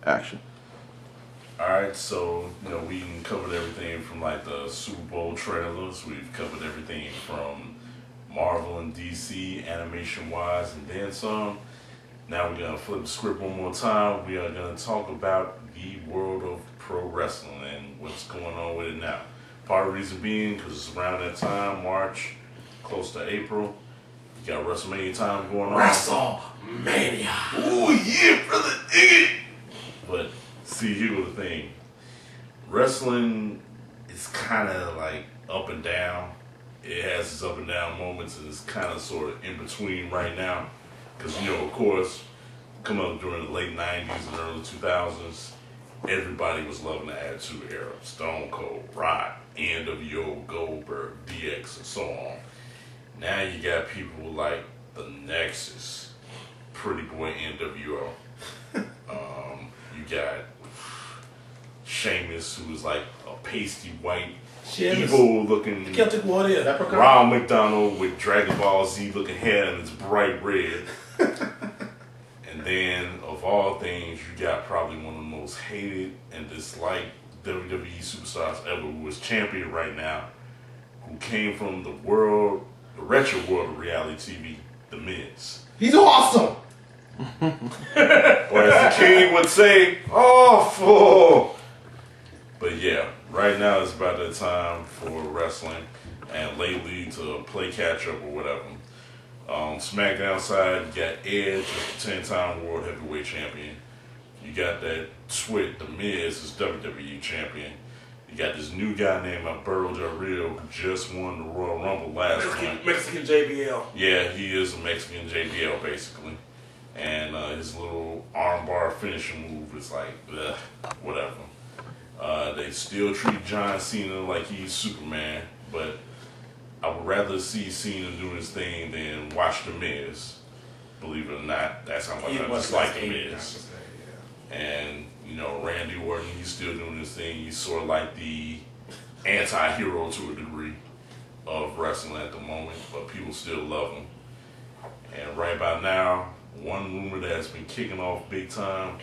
action. Alright, so, we covered everything from like the Super Bowl trailers. We've covered everything from Marvel and DC animation wise and then some. Now we're going to flip the script one more time. We are going to talk about the world of pro wrestling and what's going on with it now. Part of the reason being because it's around that time, March, close to April. You got WrestleMania time going on. WrestleMania. Ooh, yeah, brother, dig it. But see, here's the thing. Wrestling is kind of like up and down. It has its up and down moments, and it's kind of sort of in between right now. Because, of course, coming up during the late 90s and early 2000s, everybody was loving the Attitude Era. Stone Cold, Rock, NWO, Goldberg, DX, and so on. Now you got people like the Nexus, Pretty Boy NWO. You got Sheamus, who is like a pasty white, evil looking Celtic Warrior, Ronald McDonald with Dragon Ball Z looking hair and it's bright red. And then, of all things, you got probably one of the most hated and disliked WWE superstars ever, who is champion right now, who came from the retro world of reality TV, The Miz. He's awesome! Or as the king would say, awful! But yeah, right now it's about that time for wrestling, and lately to play catch up or whatever. SmackDown side, you got Edge, the 10-time World Heavyweight Champion. You got that Twit, The Miz, is WWE Champion. You got this new guy named Alberto Del Rio who just won the Royal Rumble last time. Mexican JBL. Yeah, he is a Mexican JBL basically. And his little armbar finishing move is like, ugh, whatever. They still treat John Cena like he's Superman, but I would rather see Cena do his thing than watch The Miz. Believe it or not, that's how much I dislike The Miz. And, Randy Orton, he's still doing his thing. He's sort of like the anti-hero to a degree of wrestling at the moment, but people still love him. And right about now, one rumor that has been kicking off big time,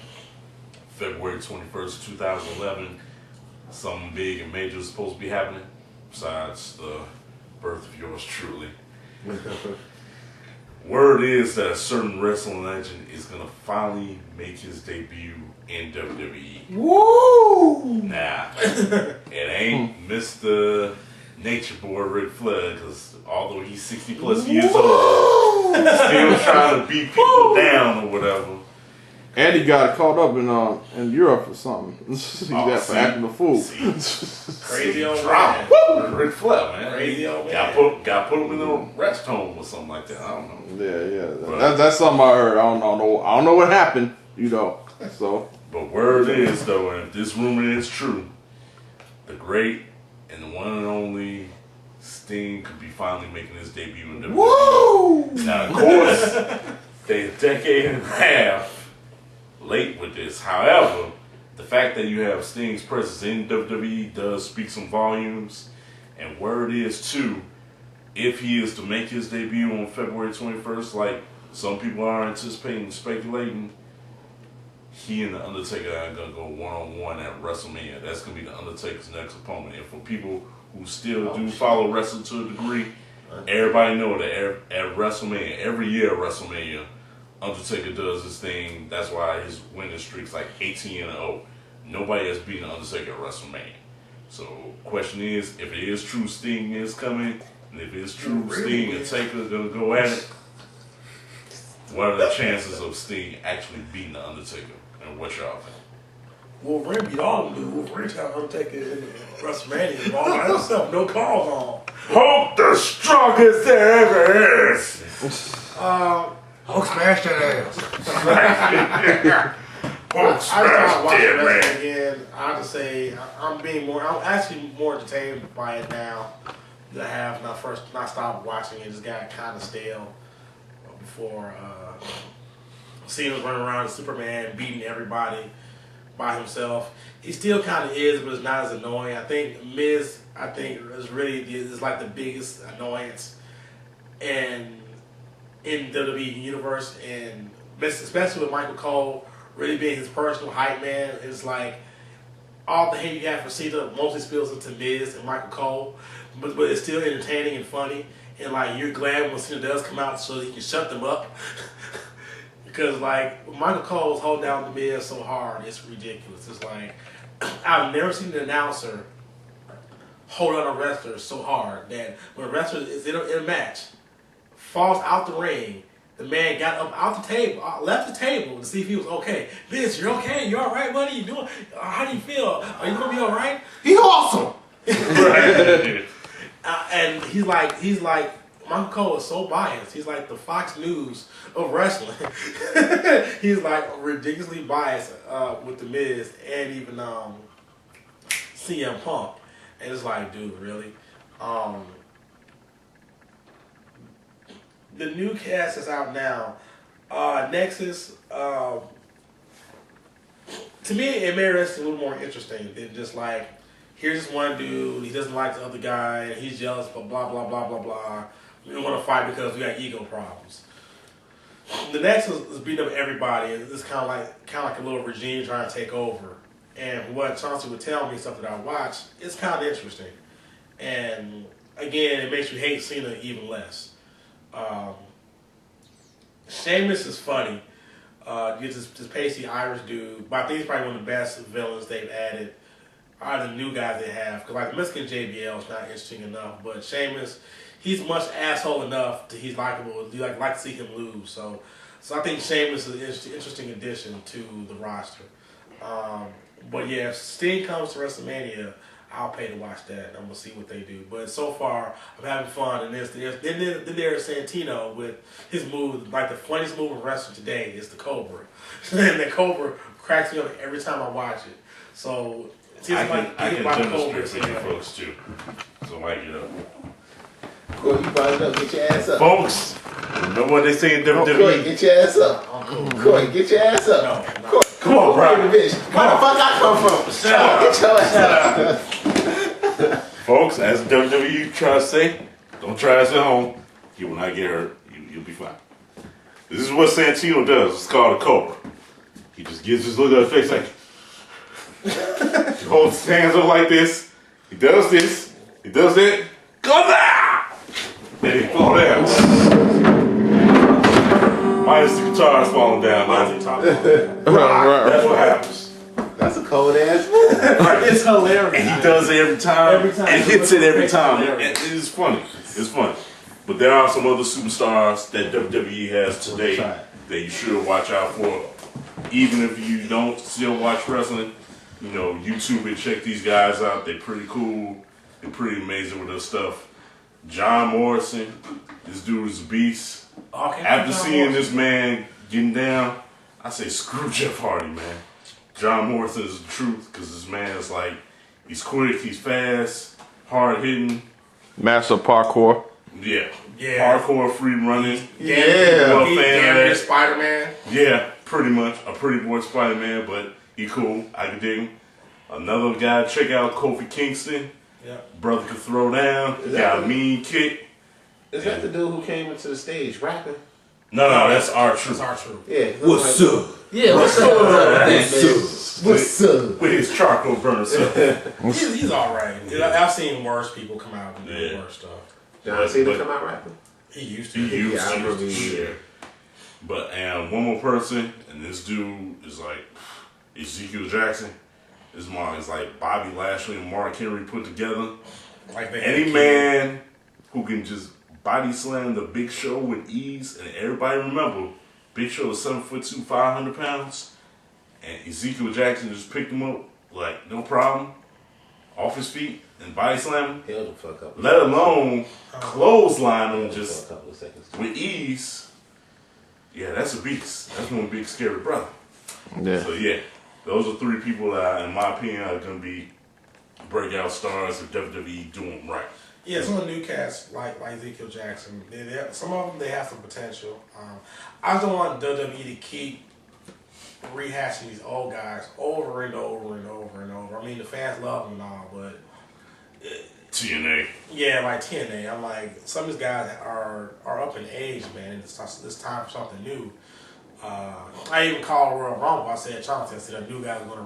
February 21st, 2011, something big and major is supposed to be happening, besides the birth of yours truly. Word is that a certain wrestling legend is going to finally make his debut in WWE. Woo! Nah, it ain't Mr. Nature Boy Ric Flair, because although he's 60 plus years old, still trying to beat people down or whatever. And he got caught up in Europe or something. He got for acting a fool. Crazy old drama. Ric Flair, man. Crazy old man. Got put him in a rest home or something like that. I don't know. Yeah. That's something I heard. I don't know what happened. So. But word is though, and if this rumor is true, the great and the one and only Sting could be finally making his debut in WWE. Woo! Now, of course, they're a decade and a half late with this. However, the fact that you have Sting's presence in WWE does speak some volumes. And word is, too, if he is to make his debut on February 21st, like some people are anticipating and speculating, he and The Undertaker are going to go one-on-one at WrestleMania. That's going to be The Undertaker's next opponent. And for people who still do follow wrestling to a degree, everybody know that at WrestleMania, every year at WrestleMania, Undertaker does his thing. That's why his winning streak's like 18-0. Nobody has beaten Undertaker at WrestleMania. So, question is, if it is true Sting is coming, and if it is true Sting and Taker are going to go at it, what are the chances of Sting actually beating The Undertaker? And what y'all think? Wolverine beat all of them. Wolverine had Undertaker in WrestleMania. All by himself, no calls on. Hulk the strongest there ever is! Hulk smashed that ass. Hulk I started watching dead wrestling man. again. I have to say, I'm actually more entertained by it now than I have when I started watching it. It just got kind of stale before Cena was running around as Superman, beating everybody by himself. He still kind of is, but it's not as annoying. I think Miz, is like the biggest annoyance in WWE universe, and especially with Michael Cole really being his personal hype man. It's like all the hate you have for Cena mostly spills into Miz and Michael Cole, but it's still entertaining and funny. And like you're glad when Cena does come out so he can shut them up. Because like Michael Cole's holding down the Miz so hard, it's ridiculous. It's like I've never seen an announcer hold on a wrestler so hard that when a wrestler is in a match, falls out the ring, the man got up out the table, left the table to see if he was okay. Vince, you're okay? You all right? What are you doing? How do you feel? Are you gonna be all right? He's awesome. Right. And he's like, Michael Cole is so biased. He's like the Fox News of wrestling. He's like ridiculously biased with the Miz and even CM Punk. And it's like, dude, really? The new cast is out now. Nexus, to me, it made wrestling a little more interesting than just like, here's this one dude, he doesn't like the other guy, and he's jealous, but blah, blah, blah, blah, blah. We don't want to fight because we got ego problems. The Nexus is beating up everybody, and it's kind of like a little regime trying to take over. And what Chauncey would tell me, stuff that I watch, it's kind of interesting. And again, it makes you hate Cena even less. Sheamus is funny. This pasty Irish dude, but I think he's probably one of the best villains they've added. Are the new guys they have. Because like the Mexican JBL is not interesting enough, but Sheamus, he's much asshole enough that he's likable. You like to see him lose. So I think Sheamus is an interesting addition to the roster. But yeah, if Sting comes to WrestleMania, I'll pay to watch that. I'm gonna see what they do. But so far, I'm having fun. And then there's Santino with his move. Like the funniest move in wrestling today is the Cobra, and the Cobra cracks me up every time I watch it. So I can demonstrate for you folks too. So mic it up. Corey, you brought it up. Get your ass up. Folks, remember what they say in WWE? Corey, get your ass up. Corey, get your ass up. No. Corey, come on, bro. Where the fuck I come from? Shut up. Get your ass up. Folks, as WWE tries to say, don't try this at home. You will not get hurt. You'll be fine. This is what Santino does. It's called a Cobra. He just gives his look at the face like, he holds his hands up like this. He does this. He does that. Come back! Then he fall down. Minus the guitar's falling down. That's what happens. That's a cold ass move. It's hilarious. And he does it every time. And hits it every time. Hilarious. And it's funny. It's funny. But there are some other superstars that WWE has today that you should watch out for. Even if you don't still watch wrestling, you know, YouTube and check these guys out. They're pretty cool. They're pretty amazing with their stuff. John Morrison, this dude is a beast. After seeing this man getting down, I say screw Jeff Hardy, man. John Morrison is the truth because this man is like, he's quick, he's fast, hard hitting. Master parkour. Yeah. Parkour, free running. He's Spider-Man. Yeah, pretty much. A pretty boy Spider-Man, but he cool. I can dig him. Another guy, check out Kofi Kingston. Yeah. Brother can throw down. He got a mean kick. Is that the dude who came into the stage rapping? No, that's R-Truth. That's R-Truth. Yeah. What's up? Yeah, what's up? What's up? With his charcoal burner stuff. He's alright. I've seen worse people come out and do worse stuff. John Cena come out rapping? He used to. He used I remember to. he Yeah. But one more person, and this dude is like Ezekiel Jackson. His mom is like Bobby Lashley and Mark Henry put together. Like any man who can just body slam the Big Show with ease, and everybody remember, Big Show is 7'2", 500 pounds, and Ezekiel Jackson just picked him up like no problem, off his feet and body slam him. Held the fuck up. Let alone clothesline him just for a couple of seconds. with ease. Yeah, that's a beast. That's one big scary brother. Yeah. So yeah, those are three people that, in my opinion, are going to be breakout stars if WWE doing them right. Yeah, some of the new cats like Ezekiel Jackson, some of them they have some potential. I just don't want WWE to keep rehashing these old guys over and over and over and over. I mean, the fans love them and all, but TNA. Yeah, like TNA. I'm like, some of these guys are up in age, man. It's time for something new. I even called Royal Rumble. I said Chauncey. I said I knew guys was gonna